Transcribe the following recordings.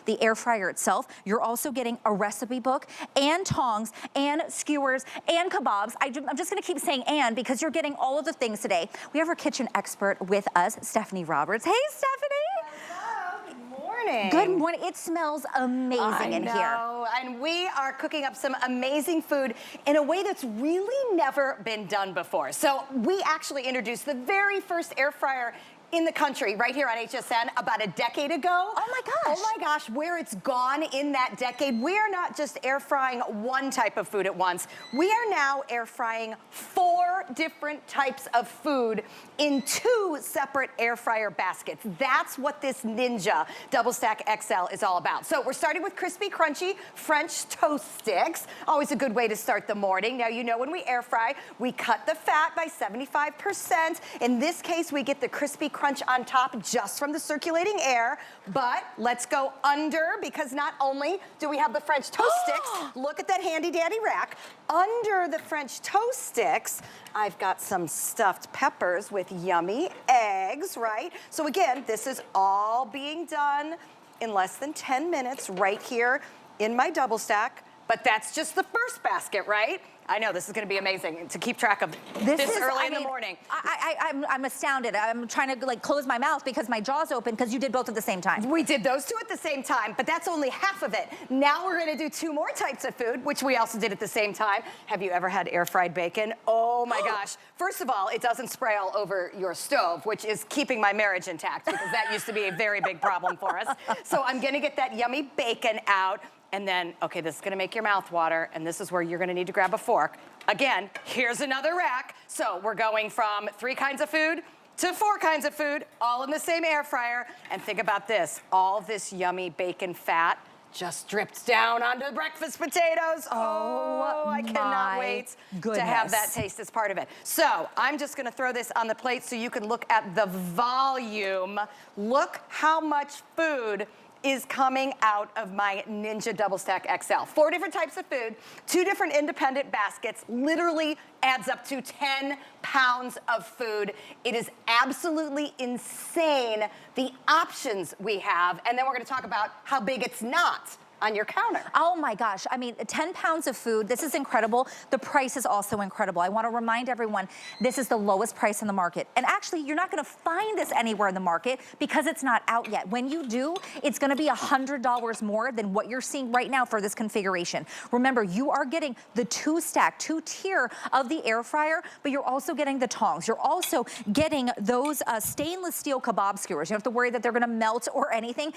the air fryer itself. You're also getting a recipe book and tongs and skewers and kebabs. I'm just gonna keep saying and because you're getting all of the things today. We have our kitchen expert with us, Stephanie Roberts. Hey, Stephanie. Hello, good morning. Good morning. It smells amazing in here. I know, and we are cooking up some amazing food in a way that's really never been done before. So we actually introduced the very first air fryer in the country, right here on HSN, about a decade ago. Oh my gosh. Oh my gosh, where it's gone in that decade. We are not just air frying one type of food at once. We are now air frying 4 different types of food in 2 separate air fryer baskets. That's what this Ninja DoubleStack XL is all about. So we're starting with crispy, crunchy French toast sticks. Always a good way to start the morning. Now, you know when we air fry, we cut the fat by 75%. In this case, we get the crispy crunch on top just from the circulating air. But let's go under, because not only do we have the French toast sticks, look at that handy dandy rack. Under the French toast sticks, I've got some stuffed peppers with yummy eggs, right? So again, this is all being done in less than 10 minutes right here in my double stack. But that's just the first basket, right? I know, this is gonna be amazing to keep track of this early in the morning. I'm astounded. I'm trying to like close my mouth because my jaw's open because you did both at the same time. We did those 2 at the same time, but that's only half of it. Now we're gonna do 2 more types of food, which we also did at the same time. Have you ever had air fried bacon? Oh my gosh. First of all, it doesn't spray all over your stove, which is keeping my marriage intact because that used to be a very big problem for us. So I'm gonna get that yummy bacon out. And then, okay, this is gonna make your mouth water, and this is where you're gonna need to grab a fork. Again, here's another rack. So we're going from 3 kinds of food to 4 kinds of food, all in the same air fryer. And think about this, all this yummy bacon fat just dripped down onto the breakfast potatoes. Oh, I cannot wait to have that taste as part of it. So I'm just gonna throw this on the plate so you can look at the volume. Look how much food is coming out of my Ninja DoubleStack XL. 4 different types of food, 2 different independent baskets, literally adds up to 10 pounds of food. It is absolutely insane, the options we have, and then we're gonna talk about how big it's not on your counter. Oh my gosh, I mean, 10 pounds of food, this is incredible. The price is also incredible. I wanna remind everyone, this is the lowest price in the market. And actually, you're not gonna find this anywhere in the market because it's not out yet. When you do, it's gonna be $100 more than what you're seeing right now for this configuration. Remember, you are getting the 2-stack, 2-tier of the air fryer, but you're also getting the tongs. You're also getting those stainless steel kebab skewers. You don't have to worry that they're gonna melt or anything.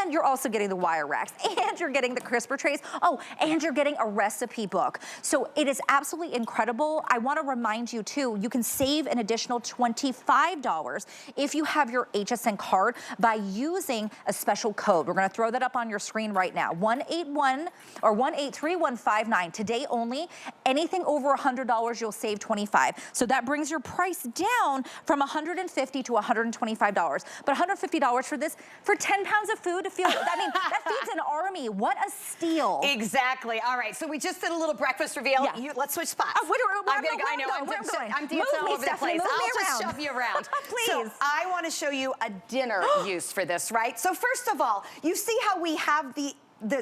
And you're also getting the wire racks. And you're getting the crisper trays. Oh, and you're getting a recipe book. So it is absolutely incredible. I wanna remind you too, you can save an additional $25 if you have your HSN card by using a special code. We're gonna throw that up on your screen right now. 181 or 183159. Today only, anything over $100, you'll save 25. So that brings your price down from $150 to $125. But $150 for this, for 10 pounds of food, I mean, that feeds an army. What a steal. Exactly. All right, so we just did a little breakfast reveal. Yeah. Let's switch spots. I'm dancing all over the place. I'll just shove you around. Please. So I want to show you a dinner use for this, right? So first of all, you see how we have the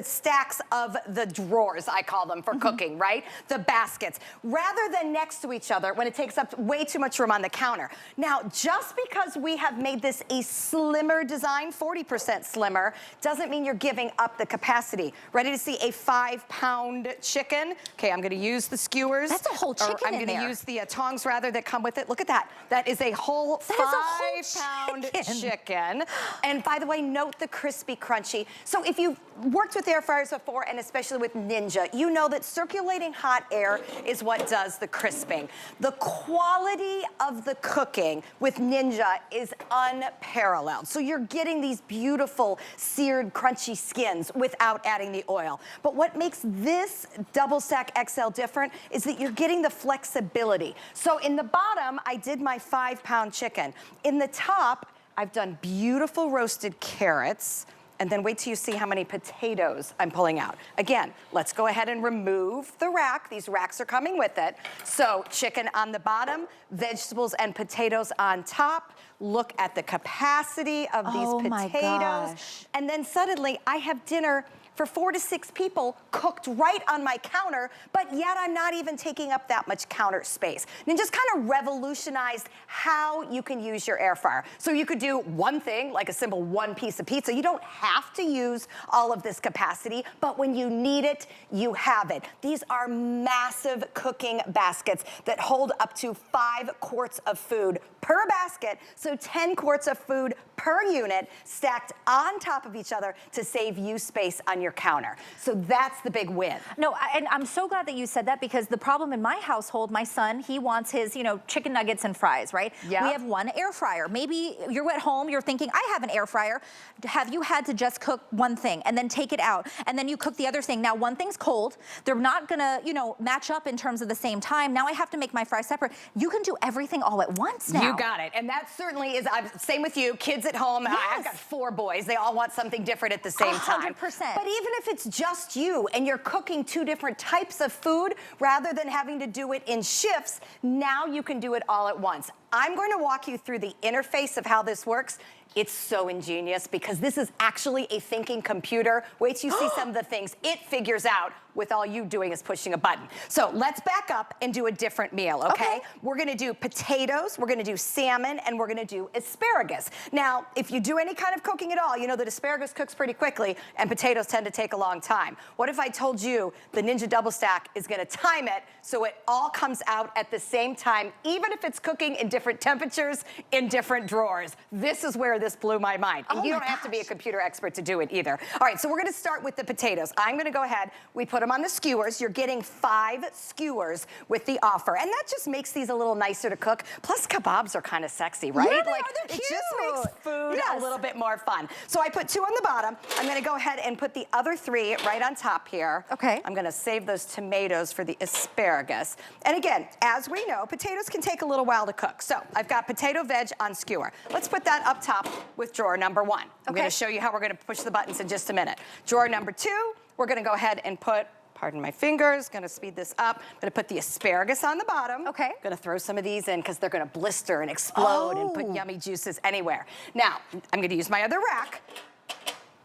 stacks of the drawers, I call them, for cooking, right? The baskets, rather than next to each other when it takes up way too much room on the counter. Now, just because we have made this a slimmer design, 40% slimmer, doesn't mean you're giving up the capacity. Ready to see a 5-pound chicken? Okay, I'm gonna use the skewers. That's a whole chicken I'm gonna use the tongs, rather, that come with it. Look at that. That is a whole 5-pound chicken. And by the way, note the crispy, crunchy. So if you've worked with air fryers before, and especially with Ninja, you know that circulating hot air is what does the crisping. The quality of the cooking with Ninja is unparalleled. So you're getting these beautiful seared, crunchy skins without adding the oil. But what makes this DoubleStack XL different is that you're getting the flexibility. So in the bottom, I did my 5-pound chicken. In the top, I've done beautiful roasted carrots. and then wait till you see how many potatoes I'm pulling out. Again, let's go ahead and remove the rack. These racks are coming with it. So chicken on the bottom, vegetables and potatoes on top. Look at the capacity of these potatoes. My gosh. And then suddenly I have dinner for 4 to 6 people cooked right on my counter, but yet I'm not even taking up that much counter space. And just kind of revolutionized how you can use your air fryer. So you could do one thing, like a simple one piece of pizza. You don't have to use all of this capacity, but when you need it, you have it. These are massive cooking baskets that hold up to 5 quarts of food per basket, so 10 quarts of food per unit stacked on top of each other to save you space on your counter. So that's the big win. No, and I'm so glad that you said that, because the problem in my household, my son, he wants his, chicken nuggets and fries, right? Yeah. We have one air fryer. Maybe you're at home, you're thinking, I have an air fryer. Have you had to just cook one thing and then take it out and then you cook the other thing? Now one thing's cold. They're not gonna, match up in terms of the same time. Now I have to make my fries separate. You can do everything all at once now. You got it. And that certainly is, same with you, kids at home. Yes. I've got 4 boys. They all want something different at the same time. 100%. But even if it's just you and you're cooking 2 different types of food, rather than having to do it in shifts, now you can do it all at once. I'm going to walk you through the interface of how this works. It's so ingenious because this is actually a thinking computer. Wait till you see some of the things it figures out with all you doing is pushing a button. So let's back up and do a different meal, okay? We're gonna do potatoes, we're gonna do salmon, and we're gonna do asparagus. Now, if you do any kind of cooking at all, you know that asparagus cooks pretty quickly and potatoes tend to take a long time. What if I told you the Ninja DoubleStack is gonna time it so it all comes out at the same time, even if it's cooking in different temperatures, in different drawers? This is where this blew my mind. And you don't have to be a computer expert to do it either. All right, so we're gonna start with the potatoes. I'm gonna go ahead, we put them on the skewers. You're getting 5 skewers with the offer. And that just makes these a little nicer to cook. Plus kebabs are kind of sexy, right? Yeah, It cute. just makes food a little bit more fun. So I put 2 on the bottom. I'm gonna go ahead and put the other 3 right on top here. Okay. I'm gonna save those tomatoes for the asparagus. And again, as we know, potatoes can take a little while to cook. So I've got potato veg on skewer. Let's put that up top with drawer number 1. I'm gonna show you how we're gonna push the buttons in just a minute. Drawer number 2, we're gonna go ahead and put, pardon my fingers, gonna speed this up. I'm gonna put the asparagus on the bottom. Okay. Gonna throw some of these in because they're gonna blister and explode and put yummy juices anywhere. Now, I'm gonna use my other rack.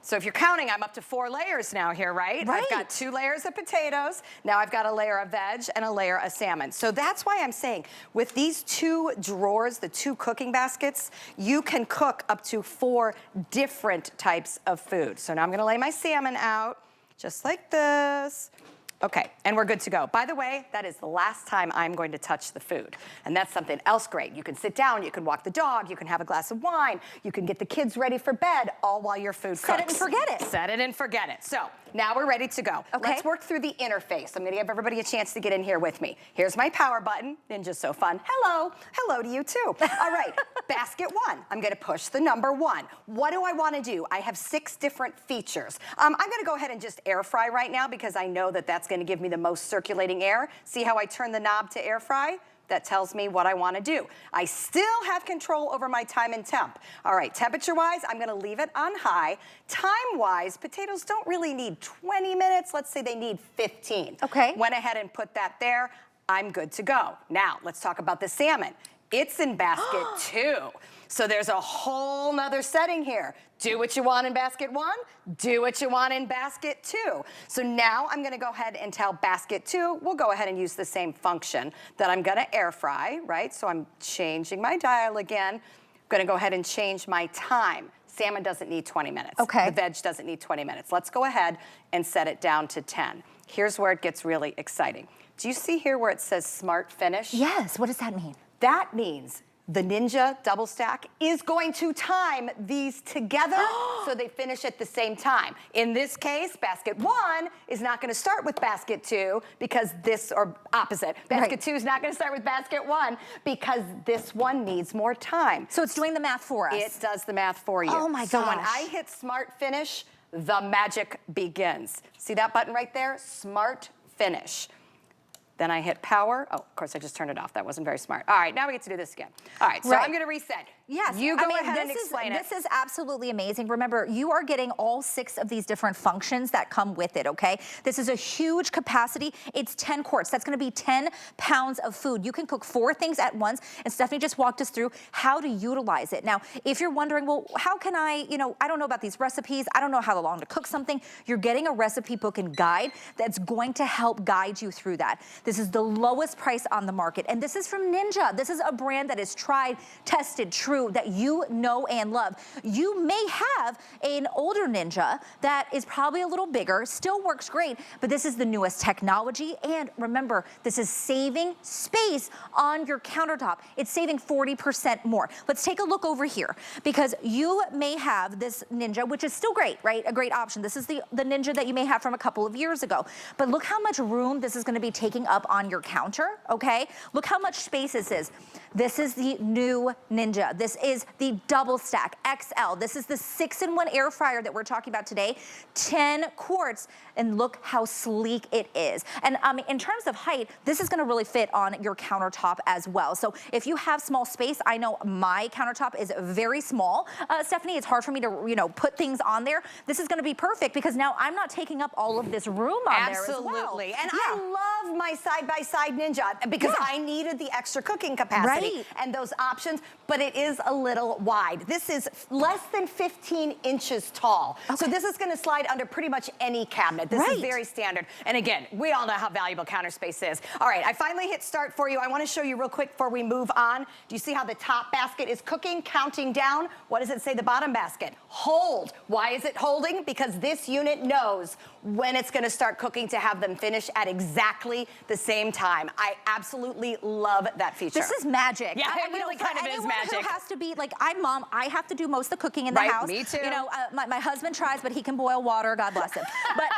So if you're counting, I'm up to 4 layers now here, right? I've got 2 layers of potatoes. Now I've got a layer of veg and a layer of salmon. So that's why I'm saying with these 2 drawers, the 2 cooking baskets, you can cook up to 4 different types of food. So now I'm gonna lay my salmon out just like this. Okay, and we're good to go. By the way, that is the last time I'm going to touch the food. And that's something else great. You can sit down, you can walk the dog, you can have a glass of wine, you can get the kids ready for bed, all while your food cooks. Set it and forget it. Set it and forget it. So now we're ready to go. Okay. Let's work through the interface. I'm gonna give everybody a chance to get in here with me. Here's my power button. Ninja's so fun. Hello. Hello to you too. All right, basket 1. I'm gonna push the number 1. What do I wanna do? I have 6 different features. I'm gonna go ahead and just air fry right now because I know that that's gonna give me the most circulating air. See how I turn the knob to air fry? That tells me what I want to do. I still have control over my time and temp. All right, temperature-wise, I'm gonna leave it on high. Time-wise, potatoes don't really need 20 minutes. Let's say they need 15. Okay. Went ahead and put that there. I'm good to go. Now, let's talk about the salmon. It's in basket 2. So there's a whole nother setting here. Do what you want in basket 1, do what you want in basket 2. So now I'm gonna go ahead and tell basket 2, we'll go ahead and use the same function that I'm gonna air fry, right? So I'm changing my dial again. I'm gonna go ahead and change my time. Salmon doesn't need 20 minutes. Okay. The veg doesn't need 20 minutes. Let's go ahead and set it down to 10. Here's where it gets really exciting. Do you see here where it says Smart Finish? Yes, what does that mean? That means the Ninja DoubleStack is going to time these together so they finish at the same time. In this case, basket 1 is not gonna start with basket 2 because this, or opposite. Basket 2 is not gonna start with basket 1 because this one needs more time. So it's doing the math for us. It does the math for you. Oh my So when gosh. I hit Smart Finish, the magic begins. See that button right there? Smart Finish. Then I hit power. Oh, of course, I just turned it off. That wasn't very smart. All right, now we get to do this again. All right, so I'm gonna reset. Yes, You go ahead and explain it. This is absolutely amazing. Remember, you are getting all 6 of these different functions that come with it, okay? This is a huge capacity. It's 10 quarts. That's gonna be 10 pounds of food. You can cook 4 things at once, and Stephanie just walked us through how to utilize it. Now, if you're wondering, well, how can I don't know about these recipes. I don't know how long to cook something. You're getting a recipe book and guide that's going to help guide you through that. This is the lowest price on the market, and this is from Ninja. This is a brand that is tried, tested, true, that you know and love. You may have an older Ninja that is probably a little bigger, still works great, but this is the newest technology, and remember, this is saving space on your countertop. It's saving 40% more. Let's take a look over here, because you may have this Ninja, which is still great, right? A great option. This is the Ninja that you may have from a couple of years ago, but look how much room this is gonna be taking up on your counter, okay? Look how much space this is. This is the new Ninja. This is the DoubleStack XL. This is the 6-in-1 air fryer that we're talking about today. 10 quarts, and look how sleek it is. And in terms of height, this is gonna really fit on your countertop as well. So if you have small space, I know my countertop is very small. Stephanie, it's hard for me to put things on there. This is gonna be perfect because now I'm not taking up all of this room on there as well. Absolutely. And I love my side-by-side Ninja because I needed the extra cooking capacity and those options, but it is a little wide. This is less than 15 inches tall. So this is gonna slide under pretty much any cabinet. This is very standard. And again, we all know how valuable counter space is. All right, I finally hit start for you. I wanna show you real quick before we move on. Do you see how the top basket is cooking, counting down? What does it say the bottom basket? Hold. Why is it holding? Because this unit knows when it's gonna start cooking to have them finish at exactly the same time. I absolutely love that feature. This is magic. Yeah, it really kind of is magic. Who has to be, like, I'm mom, I have to do most of the cooking in the house. Me too. My husband tries, but he can boil water, God bless him. But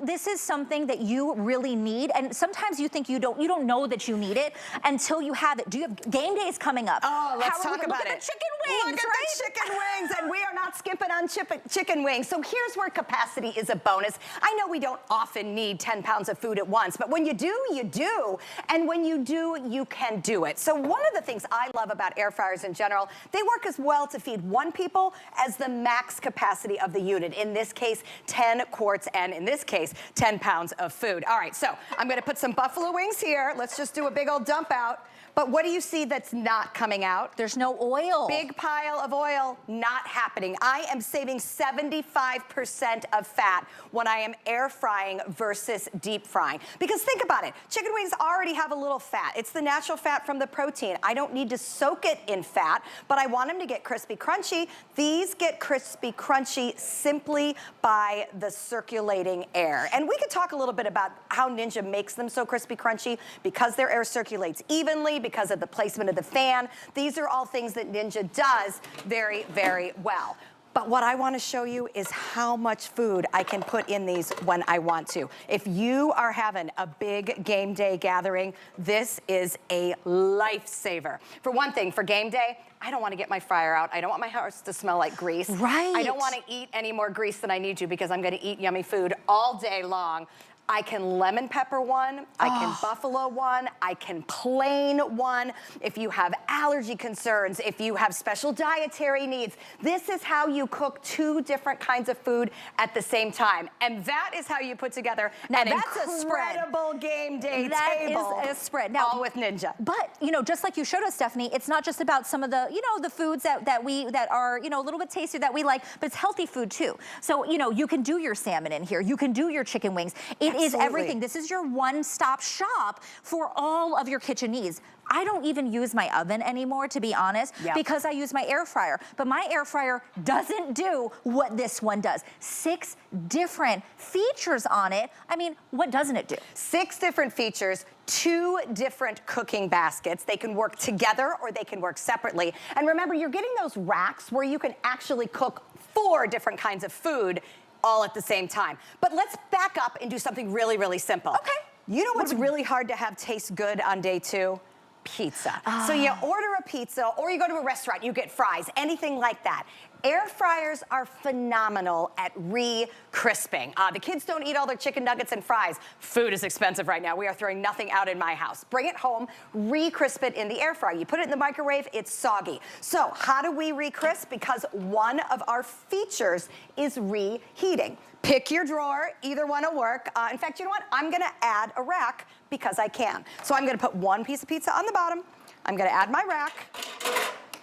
this is something that you really need, and sometimes you think you don't know that you need it until you have it. Do you have game days coming up? Oh, let's talk about it. Look at the chicken wings, Look at the chicken wings, and we are not skipping on chicken wings. So here's where capacity is a bonus. I know we don't often need 10 pounds of food at once, but when you do, you do. And when you do, you can do it. So one of the things I love about air fryers in general, they work as well to feed one people as the max capacity of the unit. In this case, 10 quarts, and in this case, 10 pounds of food. All right, so I'm gonna put some buffalo wings here. Let's just do a big old dump out. But what do you see that's not coming out? There's no oil. Big pile of oil, not happening. I am saving 75% of fat when I am air frying versus deep frying. Because think about it, chicken wings already have a little fat. It's the natural fat from the protein. I don't need to soak it in fat, but I want them to get crispy crunchy. These get crispy crunchy simply by the circulating air. And we could talk a little bit about how Ninja makes them so crispy crunchy because their air circulates evenly, because of the placement of the fan. These are all things that Ninja does very, very well. But what I want to show you is how much food I can put in these when I want to. If you are having a big game day gathering, this is a lifesaver. For one thing, for game day, I don't want to get my fryer out. I don't want my house to smell like grease. I don't want to eat any more grease than I need to because I'm going to eat yummy food all day long. I can lemon pepper one, I can buffalo one, I can plain one. If you have allergy concerns, if you have special dietary needs, this is how you cook 2 different kinds of food at the same time. And that is how you put together an incredible game day table. That is a spread. Now, all with Ninja. But, just like you showed us, Stephanie, it's not just about some of the, the foods that are, a little bit tastier that we like, but it's healthy food too. So, you can do your salmon in here. You can do your chicken wings. It is everything. This is your one-stop shop for all of your kitchen needs. I don't even use my oven anymore, to be honest, because I use my air fryer. But my air fryer doesn't do what this one does. 6 different features on it. I mean, what doesn't it do? 6 different features, 2 different cooking baskets. They can work together or they can work separately. And remember, you're getting those racks where you can actually cook 4 different kinds of food all at the same time. But let's back up and do something really, really simple. Okay. You know what's really hard to have taste good on day 2? pizza. So you order a pizza, or you go to a restaurant, you get fries, anything like that. Air fryers are phenomenal at re-crisping. The kids don't eat all their chicken nuggets and fries. Food is expensive right now. We are throwing nothing out in my house. Bring it home, re-crisp it in the air fryer. You put it in the microwave, it's soggy. So how do we re-crisp? Because one of our features is reheating. Pick your drawer, either one will work. In fact, you know what? I'm gonna add a rack because I can. So I'm gonna put one piece of pizza on the bottom. I'm gonna add my rack.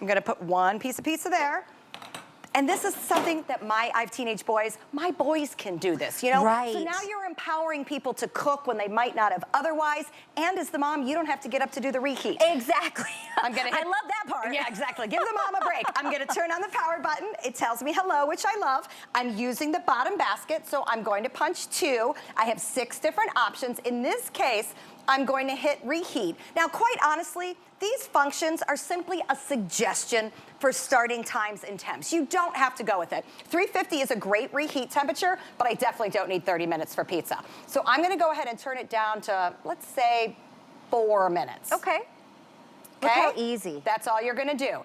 I'm gonna put one piece of pizza there. And this is something that I have teenage boys, my boys can do this, you know? Right. So now you're empowering people to cook when they might not have otherwise, and as the mom, you don't have to get up to do the reheat. Exactly. I love that part. Yeah, exactly. Give the mom a break. I'm gonna turn on the power button. It tells me hello, which I love. I'm using the bottom basket, so I'm going to punch 2. I have 6 different options. In this case, I'm going to hit reheat. Now, quite honestly, these functions are simply a suggestion for starting times and temps. You don't have to go with it. 350 is a great reheat temperature, but I definitely don't need 30 minutes for pizza. So I'm gonna go ahead and turn it down to, let's say, 4 minutes. Okay. Look how easy. That's all you're gonna do.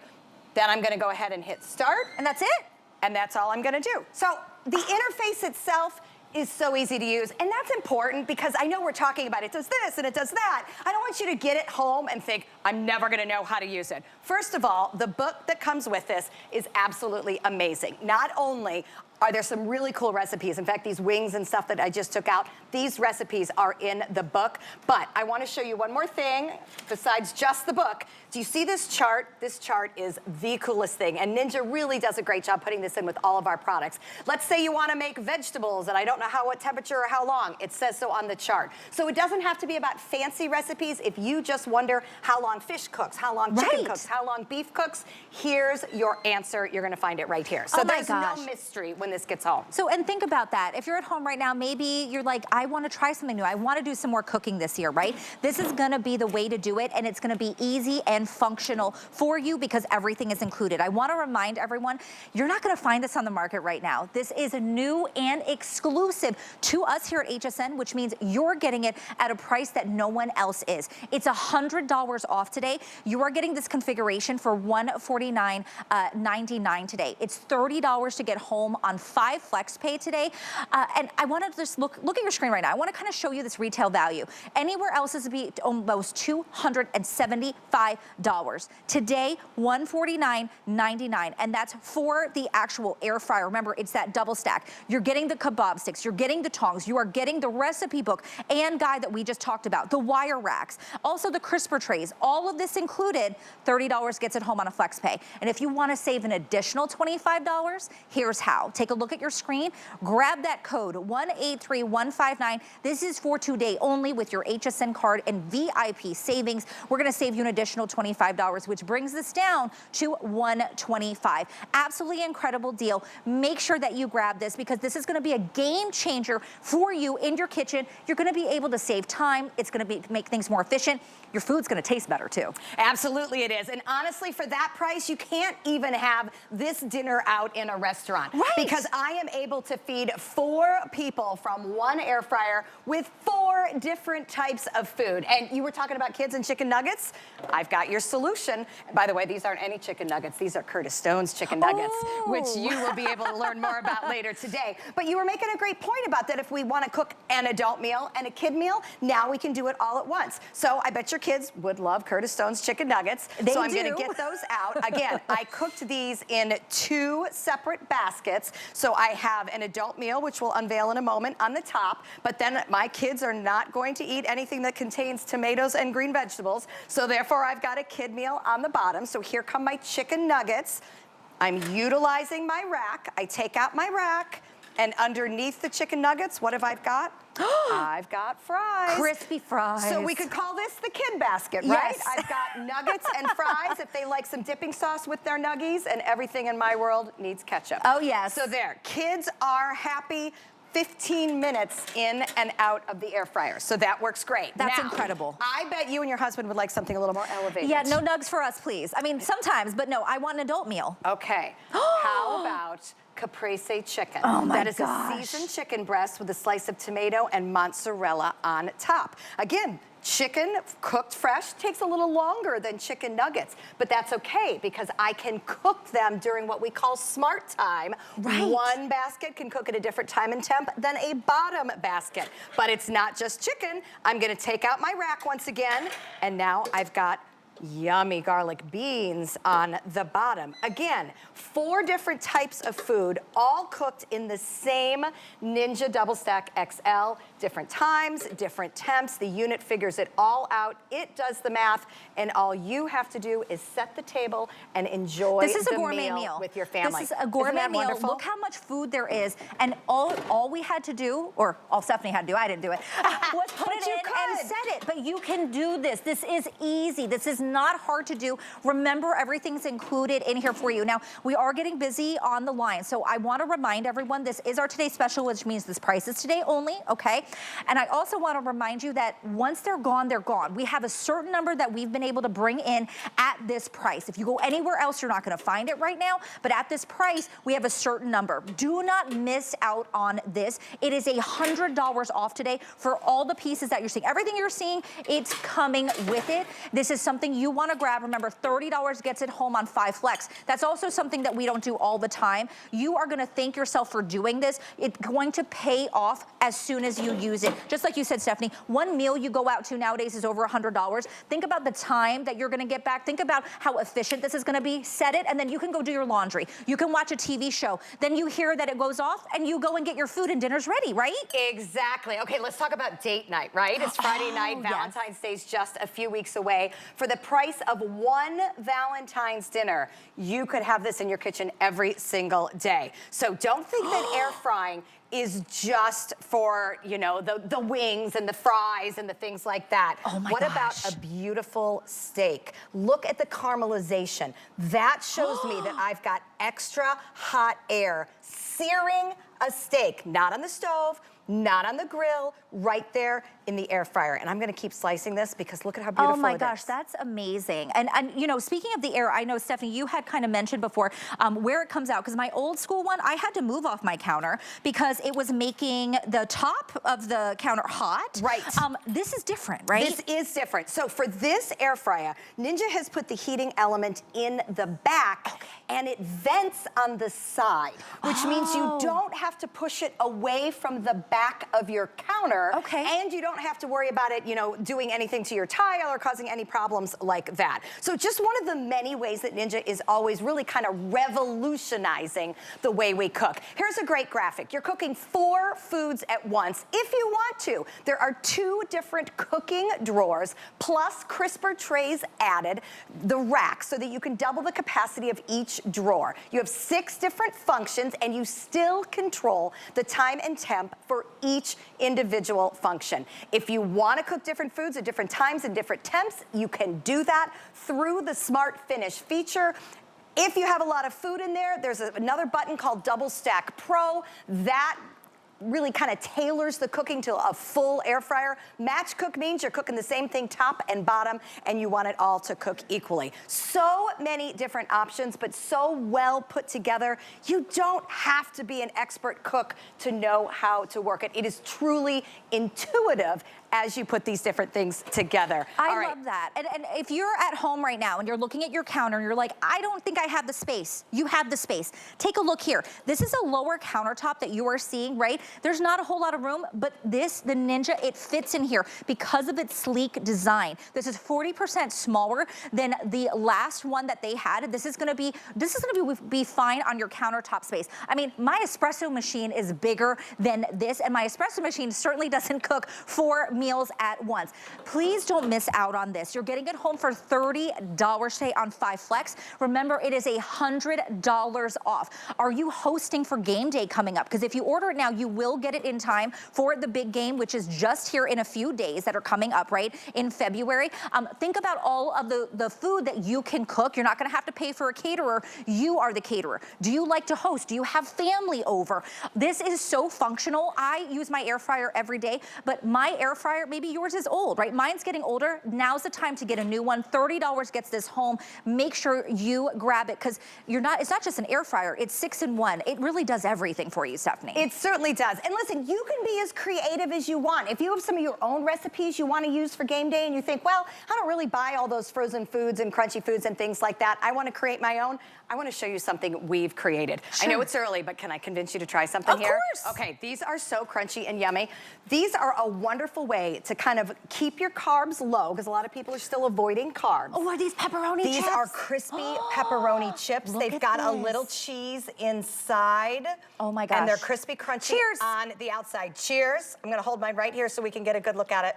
Then I'm gonna go ahead and hit start. And that's it? And that's all I'm gonna do. So the interface itself is so easy to use, and that's important because I know we're talking about it does this and it does that. I don't want you to get it home and think, I'm never gonna know how to use it. First of all, the book that comes with this is absolutely amazing. Not only are there some really cool recipes, in fact, these wings and stuff that I just took out, these recipes are in the book, but I wanna show you one more thing besides just the book. Do you see this chart? This chart is the coolest thing, and Ninja really does a great job putting this in with all of our products. Let's say you wanna make vegetables, and I don't know what temperature or how long, it says so on the chart. So it doesn't have to be about fancy recipes. If you just wonder how long fish cooks, how long chicken cooks, how long beef cooks, here's your answer. You're gonna find it right here. So there's no mystery when this gets home. So, and think about that. If you're at home right now, maybe you're like, I want to try something new. I want to do some more cooking this year, right? This is going to be the way to do it, and it's going to be easy and functional for you because everything is included. I want to remind everyone, you're not going to find this on the market right now. This is new and exclusive to us here at HSN, which means you're getting it at a price that no one else is. It's $100 off today. You are getting this configuration for $149.99 today. It's $30 to get home on 5 flex pay today. And I want to just look at your screen right now. I want to kind of show you this retail value. Anywhere else is to be almost $275. Today, $149.99. And that's for the actual air fryer. Remember, it's that double stack. You're getting the kebab sticks. You're getting the tongs. You are getting the recipe book and guide that we just talked about. The wire racks. Also the crisper trays. All of this included, $30 gets it home on a flex pay. And if you want to save an additional $25, here's how. Take a look at your screen, grab that code 183159. This is for today only with your HSN card and VIP savings. We're gonna save you an additional $25, which brings this down to $125. Absolutely incredible deal. Make sure that you grab this because this is gonna be a game changer for you in your kitchen. You're gonna be able to save time. It's gonna make things more efficient. Your food's gonna taste better too. Absolutely it is. And honestly, for that price, you can't even have this dinner out in a restaurant. Right. Because I am able to feed 4 people from one air fryer with 4 different types of food. And you were talking about kids and chicken nuggets. I've got your solution. By the way, these aren't any chicken nuggets. These are Curtis Stone's chicken nuggets, which you will be able to learn more about later today. But you were making a great point about that. If we want to cook an adult meal and a kid meal, now we can do it all at once. So I bet your kids would love Curtis Stone's chicken nuggets. So I'm going to get those out. Again, I cooked these in 2 separate baskets. So I have an adult meal, which we'll unveil in a moment, on the top. But then my kids are not going to eat anything that contains tomatoes and green vegetables. So therefore, I've got a kid meal on the bottom. So here come my chicken nuggets. I'm utilizing my rack. I take out my rack. And underneath the chicken nuggets, what have I got? I've got fries. Crispy fries. So we could call this the kid basket, right? Yes. I've got nuggets and fries if they like some dipping sauce with their nuggies, and everything in my world needs ketchup. Oh, yes. So there, kids are happy. 15 minutes in and out of the air fryer. So that works great. That's now, incredible. I bet you and your husband would like something a little more elevated. Yeah, no nugs for us, please. I mean, sometimes, but no, I want an adult meal. Okay. How about caprese chicken? Oh my That is gosh. a seasoned chicken breast with a slice of tomato and mozzarella on top. Again, Chicken cooked fresh takes a little longer than chicken nuggets, but that's okay because I can cook them during what we call smart time. Right. One basket can cook at a different time and temp than a bottom basket. But it's not just chicken. I'm gonna take out my rack once again, and now I've got yummy garlic beans on the bottom. Again, 4 different types of food, all cooked in the same Ninja DoubleStack XL. Different times, different temps. The unit figures it all out. It does the math, and all you have to do is set the table and enjoy this is a the gourmet meal with your family. This is a gourmet meal. Wonderful? Look how much food there is, and all we had to do, or all Stephanie had to do, I didn't do it, was put it in and set it. But you can do this. This is easy. This is not hard to do. Remember, everything's included in here for you. Now, we are getting busy on the line, so I want to remind everyone this is our today's special, which means this price is today only, okay? And I also want to remind you that once they're gone, they're gone. We have a certain number that we've been able to bring in at this price. If you go anywhere else, you're not going to find it right now, but at this price, we have a certain number. Do not miss out on this. It is $100 off today for all the pieces that you're seeing. Everything you're seeing, it's coming with it. This is something you want to grab. Remember, $30 gets it home on 5 Flex. That's also something that we don't do all the time. You are going to thank yourself for doing this. It's going to pay off as soon as you use it. Just like you said, Stephanie, one meal you go out to nowadays is over $100. Think about the time that you're going to get back. Think about how efficient this is going to be. Set it, and then you can go do your laundry. You can watch a TV show. Then you hear that it goes off, and you go and get your food, and dinner's ready, right? Exactly. Okay, let's talk about date night, right? It's Friday night. Valentine's Day's just a few weeks away. For the price of one Valentine's dinner, you could have this in your kitchen every single day. So don't think that air frying is just for, you know, the wings and the fries and the things like that. Oh my What gosh. about a beautiful steak? Look at the caramelization. That shows me that I've got extra hot air searing a steak, not on the stove, not on the grill, right there in the air fryer. And I'm gonna keep slicing this because look at how beautiful it is. Oh my gosh, that's amazing. And you know, speaking of the air, I know, Stephanie, you had kind of mentioned before where it comes out, because my old school one, I had to move off my counter because it was making the top of the counter hot. Right. This is different, right? This is different. So for this air fryer, Ninja has put the heating element in the back, and it vents on the side, which means you don't have to push it away from the back of your counter. Okay. And you don't have to worry about it, you know, doing anything to your tile or causing any problems like that. So just one of the many ways that Ninja is always really kind of revolutionizing the way we cook. Here's a great graphic. You're cooking 4 foods at once if you want to. There are 2 different cooking drawers plus crisper trays added, the rack, so that you can double the capacity of each drawer. You have 6 different functions, and you still control the time and temp for each individual function. If you want to cook different foods at different times and different temps, you can do that through the Smart Finish feature. If you have a lot of food in there, there's another button called DoubleStack Pro. That really kind of tailors the cooking to a full air fryer. Match cook means you're cooking the same thing top and bottom, and you want it all to cook equally. So many different options, but so well put together. You don't have to be an expert cook to know how to work it. It is truly intuitive as you put these different things together. I love that. And if you're at home right now and you're looking at your counter and you're like, I don't think I have the space. You have the space. Take a look here. This is a lower countertop that you are seeing, right? There's not a whole lot of room, but this, the Ninja, it fits in here because of its sleek design. This is 40% smaller than the last one that they had. This is gonna be fine on your countertop space. I mean, my espresso machine is bigger than this, and my espresso machine certainly doesn't cook 4 meals at once. Please don't miss out on this. You're getting it home for $30 today on 5 Flex. Remember, it is $100 off. Are you hosting for game day coming up? Because if you order it now, you will get it in time for the big game, which is just here in a few days that are coming up, right, in February. Think about all of the food that you can cook. You're not gonna have to pay for a caterer. You are the caterer. Do you like to host? Do you have family over? This is so functional. I use my air fryer every day, but my air fryer, maybe yours is old, right? Mine's getting older. Now's the time to get a new one. $30 gets this home. Make sure you grab it, because it's not just an air fryer, it's 6-in-1. It really does everything for you, Stephanie. It certainly does. does. And listen, you can be as creative as you want. If you have some of your own recipes you want to use for game day and you think, well, I don't really buy all those frozen foods and crunchy foods and things like that. I want to create my own. I want to show you something we've created. Sure. I know it's early, but can I convince you to try something here? Of course. Okay, these are so crunchy and yummy. These are a wonderful way to kind of keep your carbs low, because a lot of people are still avoiding carbs. Oh, are these pepperoni chips? These are crispy pepperoni chips. They've got a little cheese inside. Oh my gosh. And they're crispy crunchy on the outside. Cheers. I'm gonna hold mine right here so we can get a good look at it.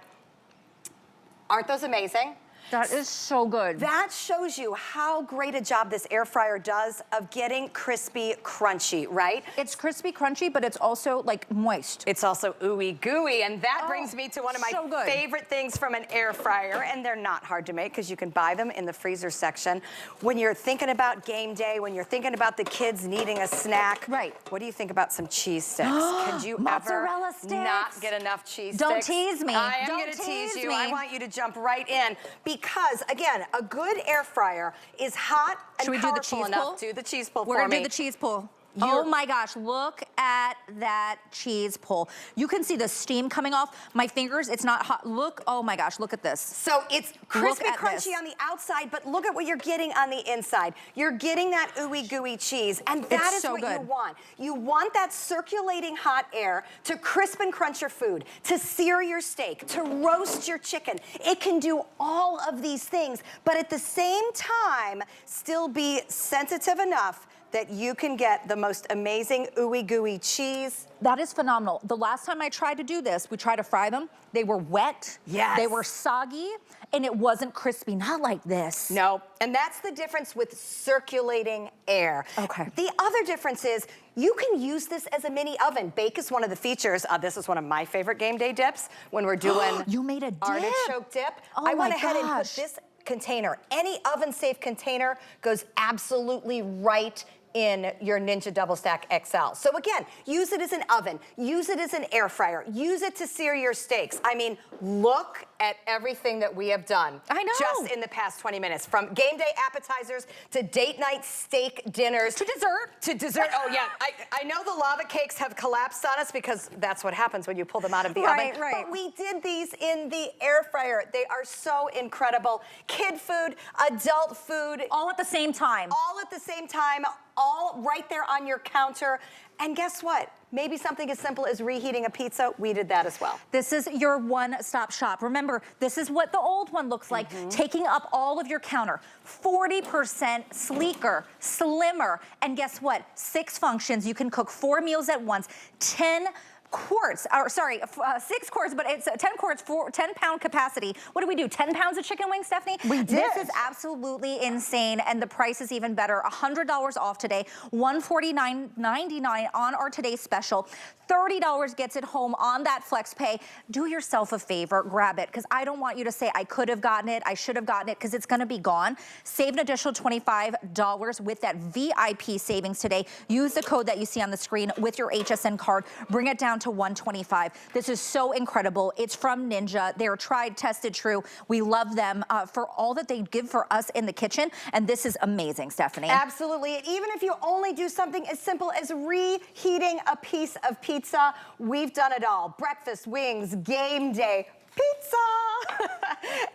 Aren't those amazing? That is so good. That shows you how great a job this air fryer does of getting crispy crunchy, right? It's crispy crunchy, but it's also like moist. It's also ooey gooey, and that brings me to one of my favorite things from an air fryer, and they're not hard to make because you can buy them in the freezer section. When you're thinking about game day, when you're thinking about the kids needing a snack, right? What do you think about some cheese sticks? Could you ever not get enough cheese Don't sticks? tease me. I am going to tease you. I want you to jump right in because, again, a good air fryer is hot and powerful enough. Do the cheese pull for me. We're going to do the cheese pull. Oh my gosh, look at that cheese pull. You can see the steam coming off. My fingers, it's not hot. Look, oh my gosh, look at this. So it's crispy crunchy on the outside, but look at what you're getting on the inside. You're getting that ooey gooey cheese, and that is what you want. You want that circulating hot air to crisp and crunch your food, to sear your steak, to roast your chicken. It can do all of these things, but at the same time, still be sensitive enough that you can get the most amazing ooey gooey cheese. That is phenomenal. The last time I tried to do this, we tried to fry them. They were wet. Yes. They were soggy, and it wasn't crispy. Not like this. No, and that's the difference with circulating air. Okay. The other difference is you can use this as a mini oven. Bake is one of the features. This is one of my favorite game day dips when we're doing You made a dip. Artichoke dip. Oh I went my ahead and put gosh. this container. Any oven-safe container goes absolutely right in your Ninja DoubleStack XL. So again, use it as an oven, use it as an air fryer, use it to sear your steaks. I mean, look at everything that we have done. I know. Just in the past 20 minutes, from game day appetizers to date night steak dinners. To dessert. To dessert, oh yeah. I know the lava cakes have collapsed on us because that's what happens when you pull them out of the oven. Right. But we did these in the air fryer. They are so incredible. Kid food, adult food. All at the same time. All at the same time, all right there on your counter. And guess what? Maybe something as simple as reheating a pizza, we did that as well. This is your one-stop shop. Remember, this is what the old one looks like, taking up all of your counter. 40% sleeker, slimmer, and guess what? 6 functions. You can cook 4 meals at once, 10 quarts, or sorry, 6 quarts, but it's 10 quarts, 10-pound capacity. What do we do, 10 pounds of chicken wings, Stephanie? We did. This is absolutely insane, and the price is even better. $100 off today, $149.99 on our today's special. $30 gets it home on that flex pay. Do yourself a favor, grab it, because I don't want you to say, I could have gotten it, I should have gotten it, because it's gonna be gone. Save an additional $25 with that VIP savings today. Use the code that you see on the screen with your HSN card. Bring it down to $125. This is so incredible. It's from Ninja. They're tried, tested, true. We love them for all that they give for us in the kitchen, and this is amazing, Stephanie. Absolutely. And even if you only do something as simple as reheating a piece of pizza, we've done it all. Breakfast, wings, game day, pizza,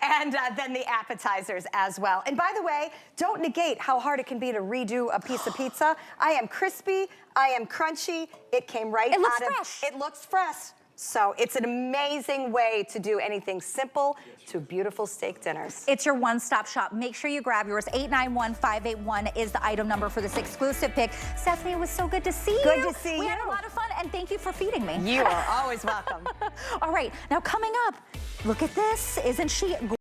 and then the appetizers as well. And by the way, don't negate how hard it can be to redo a piece of pizza. I am crispy, I am crunchy. It came right out of... It looks fresh. It looks fresh. So it's an amazing way to do anything simple to beautiful steak dinners. It's your one-stop shop. Make sure you grab yours. 891581 is the item number for this exclusive pick. Stephanie, it was so good to see you. Good to see you. We had a lot of fun, and thank you for feeding me. You are always welcome. All right, now coming up, look at this. Isn't she